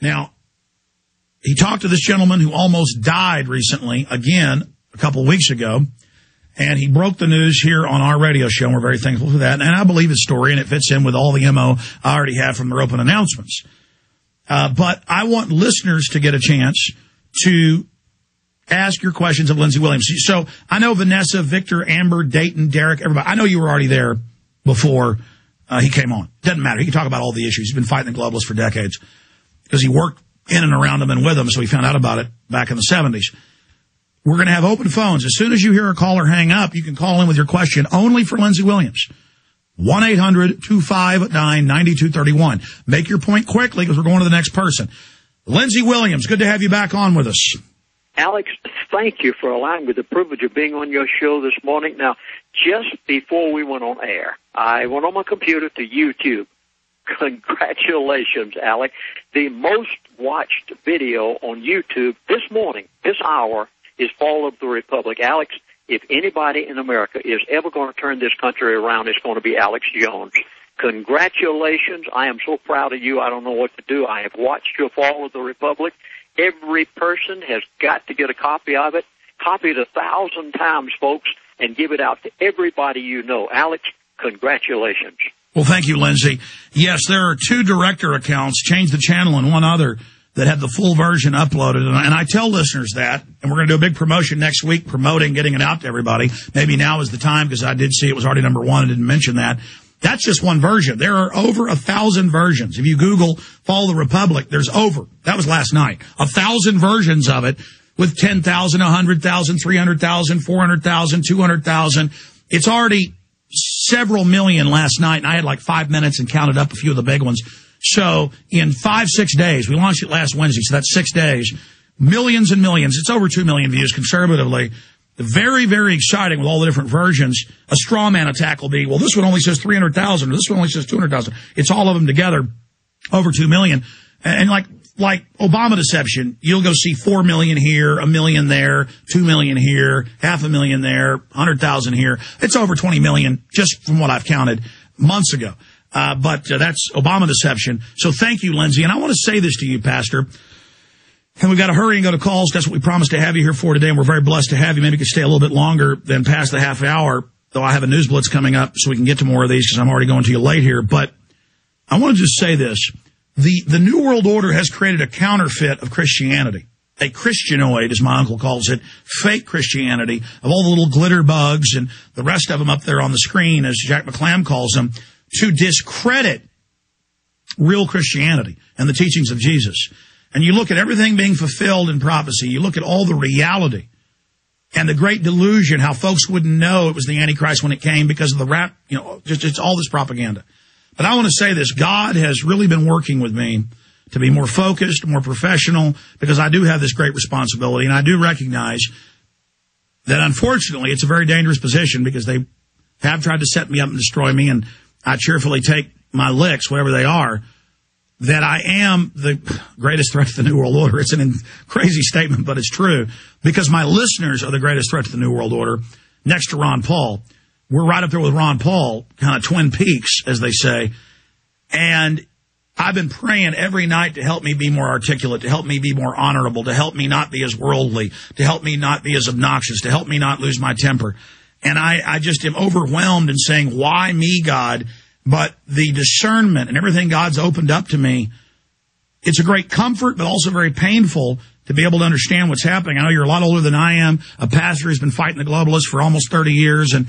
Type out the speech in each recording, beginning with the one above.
Now, he talked to this gentleman who almost died recently, again, a couple of weeks ago, and he broke the news here on our radio show, and we're very thankful for that. And I believe his story, and it fits in with all the MO I already have from their open announcements. But I want listeners to get a chance to ask your questions of Lindsey Williams. So I know Vanessa, Victor, Amber, Dayton, Derek, everybody. I know you were already there before he came on. Doesn't matter. He can talk about all the issues. He's been fighting the globalists for decades because he worked in and around them and with them, so he found out about it back in the 70s. We're going to have open phones. As soon as you hear a caller hang up, you can call in with your question only for Lindsey Williams. 1-800-259-9231. Make your point quickly because we're going to the next person. Lindsey Williams, good to have you back on with us. Alex, thank you for allowing me the privilege of being on your show this morning. Now, just before we went on air, I went on my computer to YouTube. Congratulations, Alex. The most watched video on YouTube this morning, this hour, is Fall of the Republic. Alex, if anybody in America is ever going to turn this country around, it's going to be Alex Jones. Congratulations. I am so proud of you. I don't know what to do. I have watched your Fall of the Republic. Every person has got to get a copy of it. Copy it 1,000 times, folks, and give it out to everybody you know. Alex, congratulations. Well, thank you, Lindsey. Yes, there are 2 director accounts, Change the Channel and one other, that had the full version uploaded. And I tell listeners that, and we're going to do a big promotion next week, promoting, getting it out to everybody. Maybe now is the time because I did see it was already number 1. I didn't mention that. That's just one version. There are over 1,000 versions. If you Google Fall of the Republic, there's over, that was last night, 1,000 versions of it with 10,000, 100,000, 300,000, 400,000, 200,000. It's already several million last night, and I had like 5 minutes and counted up a few of the big ones. So in 5-6 days, we launched it last Wednesday, so that's 6 days, millions and millions. It's over 2 million views conservatively. Very, very exciting with all the different versions. A straw man attack will be, well, this one only says 300,000, or this one only says 200,000. It's all of them together, over 2 million. And like Obama deception, you'll go see 4 million here, 1 million there, 2 million here, 500,000 there, 100,000 here. It's over 20 million just from what I've counted months ago. But that's Obama deception. So thank you, Lindsey. And I want to say this to you, Pastor. And we've got to hurry and go to calls. That's what we promised to have you here for today, and we're very blessed to have you. Maybe you could stay a little bit longer than past the half hour, though I have a news blitz coming up so we can get to more of these because I'm already going to you late here. But I want to just say this. The New World Order has created a counterfeit of Christianity, a Christianoid, as my uncle calls it, fake Christianity, of all the little glitter bugs and the rest of them up there on the screen, as Jack McClam calls them, to discredit real Christianity and the teachings of Jesus. And you look at everything being fulfilled in prophecy, you look at all the reality and the great delusion, how folks wouldn't know it was the Antichrist when it came because of the rap, just it's all this propaganda. But I want to say this, God has really been working with me to be more focused, more professional, because I do have this great responsibility, and I do recognize that unfortunately it's a very dangerous position because they have tried to set me up and destroy me, and I cheerfully take my licks, whatever they are, that I am the greatest threat to the New World Order. It's a crazy statement, but it's true, because my listeners are the greatest threat to the New World Order, next to Ron Paul. We're right up there with Ron Paul, kind of Twin Peaks, as they say, and I've been praying every night to help me be more articulate, to help me be more honorable, to help me not be as worldly, to help me not be as obnoxious, to help me not lose my temper. And I just am overwhelmed in saying, why me, God? But the discernment and everything God's opened up to me, it's a great comfort, but also very painful to be able to understand what's happening. I know you're a lot older than I am, a pastor who's been fighting the globalists for almost 30 years, and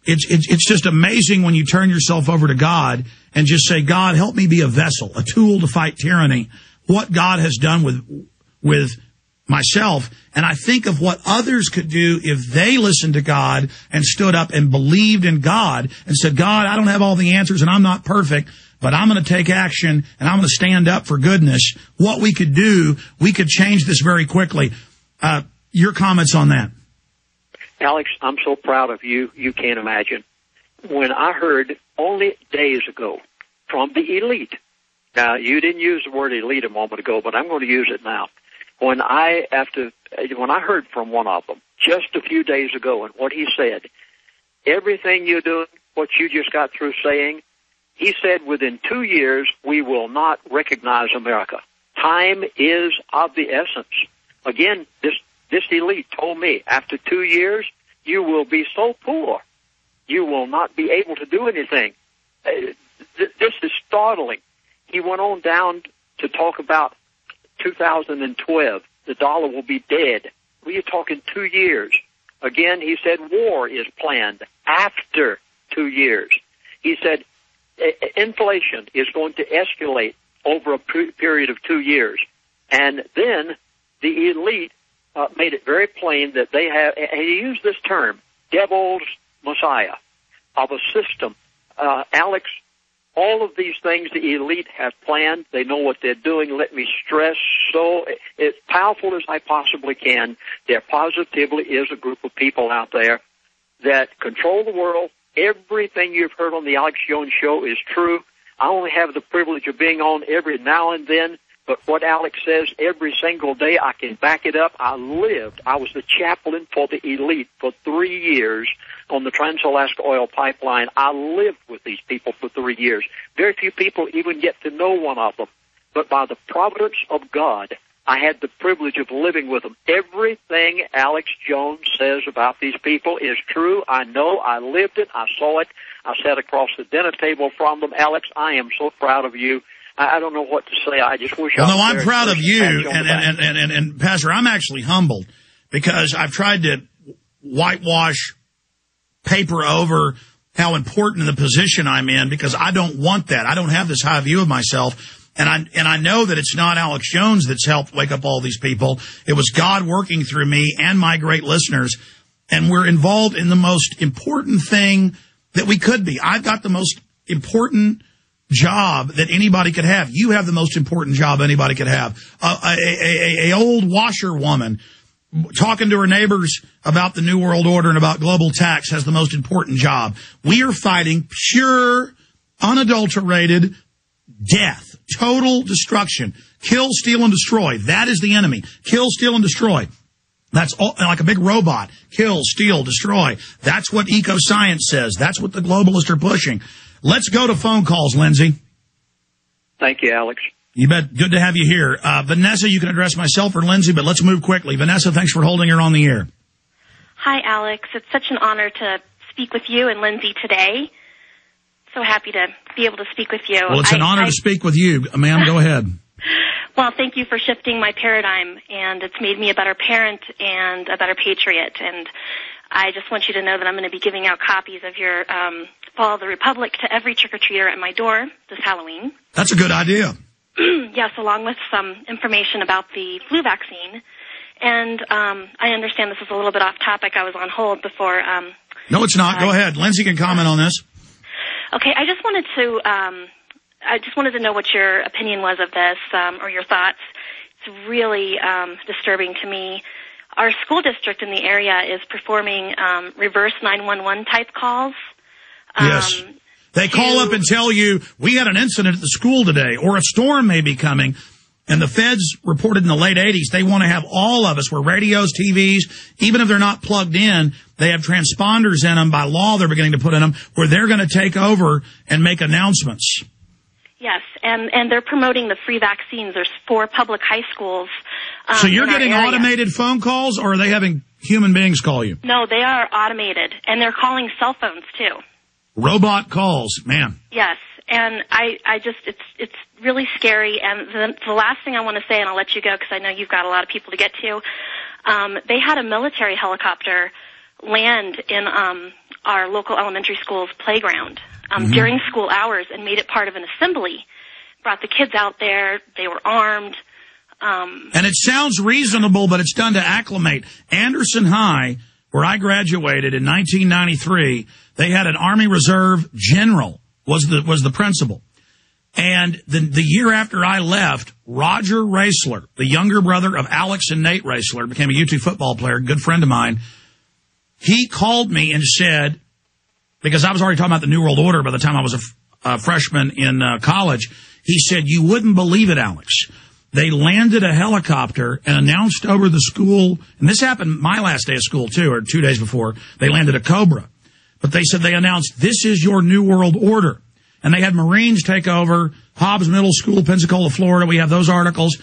it's just amazing when you turn yourself over to God and just say, God, help me be a vessel, a tool to fight tyranny, what God has done with myself. And I think of what others could do if they listened to God and stood up and believed in God and said, God, I don't have all the answers and I'm not perfect, but I'm going to take action and I'm going to stand up for goodness. What we could do, we could change this very quickly. Your comments on that? Alex, I'm so proud of you, you can't imagine. When I heard only days ago from the elite, now you didn't use the word elite a moment ago, but I'm going to use it now. When I heard from one of them just a few days ago and what he said, everything you're doing, what you just got through saying, He said within 2 years, we will not recognize America. Time is of the essence. Again, this elite told me, after 2 years, you will be so poor, you will not be able to do anything. This is startling. He went on down to talk about 2012. The dollar will be dead. We are talking 2 years. Again, he said war is planned after 2 years. He said inflation is going to escalate over a period of 2 years. And then the elite made it very plain that they have, and he used this term, devil's messiah, of a system. Alex, all of these things the elite have planned. They know what they're doing. Let me stress, so as powerful as I possibly can, there positively is a group of people out there that control the world. Everything you've heard on the Alex Jones Show is true. I only have the privilege of being on every now and then, but what Alex says every single day, I can back it up. I was the chaplain for the elite for 3 years on the Trans-Alaska Oil Pipeline. I lived with these people for 3 years. Very few people even get to know one of them. But by the providence of God, I had the privilege of living with them. Everything Alex Jones says about these people is true. I know. I lived it. I saw it. I sat across the dinner table from them. Alex, I am so proud of you. I don't know what to say. I just wish I was there. No, I'm proud of you. And Pastor, I'm actually humbled because I've tried to whitewash, paper over how important the position I'm in because I don't want that. I don't have this high view of myself. And I know that it's not Alex Jones that's helped wake up all these people. It was God working through me and my great listeners. And we're involved in the most important thing that we could be. I've got the most important job that anybody could have. You have the most important job anybody could have. A old washerwoman talking to her neighbors about the New World Order and about global tax has the most important job. We are fighting pure, unadulterated death, total destruction. Kill, steal, and destroy. That is the enemy. Kill, steal, and destroy. That's all, like a big robot. Kill, steal, destroy. That's what eco-science says. That's what the globalists are pushing. Let's go to phone calls, Lindsey. Thank you, Alex. You bet. Good to have you here. Vanessa, you can address myself or Lindsey, but let's move quickly. Vanessa, thanks for holding her on the air. Hi, Alex. It's such an honor to speak with you and Lindsey today. So happy to be able to speak with you. Well, it's an honor to speak with you. Ma'am, go ahead. Well, thank you for shifting my paradigm, and it's made me a better parent and a better patriot. And I just want you to know that I'm going to be giving out copies of your Fall of the Republic to every trick-or-treater at my door this Halloween. That's a good idea. Yes, along with some information about the flu vaccine. And I understand this is a little bit off topic. I was on hold before. No, it's not. Go ahead. Lindsey can comment on this. Okay, I just wanted to know what your opinion was of this, or your thoughts. It's really disturbing to me. Our school district in the area is performing reverse 911 type calls. Yes. They call up and tell you, we had an incident at the school today, or a storm may be coming. And the feds reported in the late 80s, they want to have all of us, where radios, TVs, even if they're not plugged in, they have transponders in them. By law, they're beginning to put in them, where they're going to take over and make announcements. Yes, and they're promoting the free vaccines. There's 4 public high schools. So you're getting automated phone calls, or are they having human beings call you? No, they are automated, and they're calling cell phones, too. Robot calls, man. Yes, and I just, it's really scary. And the last thing I want to say, and I'll let you go because I know you've got a lot of people to get to, they had a military helicopter land in our local elementary school's playground during school hours and made it part of an assembly. Brought the kids out there. They were armed. And it sounds reasonable, but it's done to acclimate. Anderson High, where I graduated in 1993, they had an Army Reserve general was the principal. And the year after I left, Roger Raisler, the younger brother of Alex and Nate Raisler, became a UT football player, a good friend of mine. He called me and said, because I was already talking about the New World Order by the time I was a freshman in college, he said, you wouldn't believe it, Alex. They landed a helicopter and announced over the school, and this happened my last day of school too, or 2 days before, they landed a Cobra. But they said they announced, this is your New World Order. and they had Marines take over Hobbs Middle School, Pensacola, Florida. We have those articles,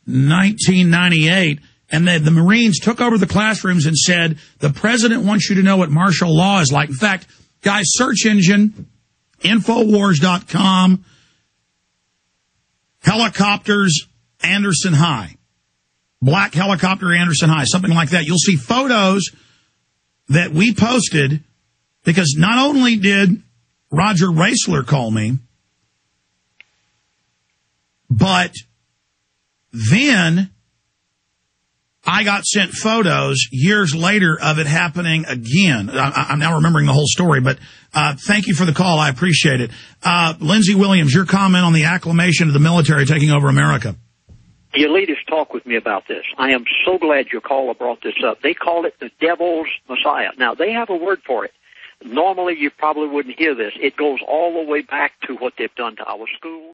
1998. And the Marines took over the classrooms and said, the president wants you to know what martial law is like. In fact, guys, search engine, Infowars.com, helicopters, Anderson High. Black helicopter, Anderson High, something like that. You'll see photos that we posted, because not only did Roger Raessler call me, but then I got sent photos years later of it happening again. I'm now remembering the whole story, but thank you for the call. I appreciate it. Lindsey Williams, your comment on the acclamation of the military taking over America. Your leaders talk with me about this. I am so glad your caller brought this up. They call it the devil's Messiah. Now, they have a word for it. Normally, you probably wouldn't hear this. It goes all the way back to what they've done to our schools.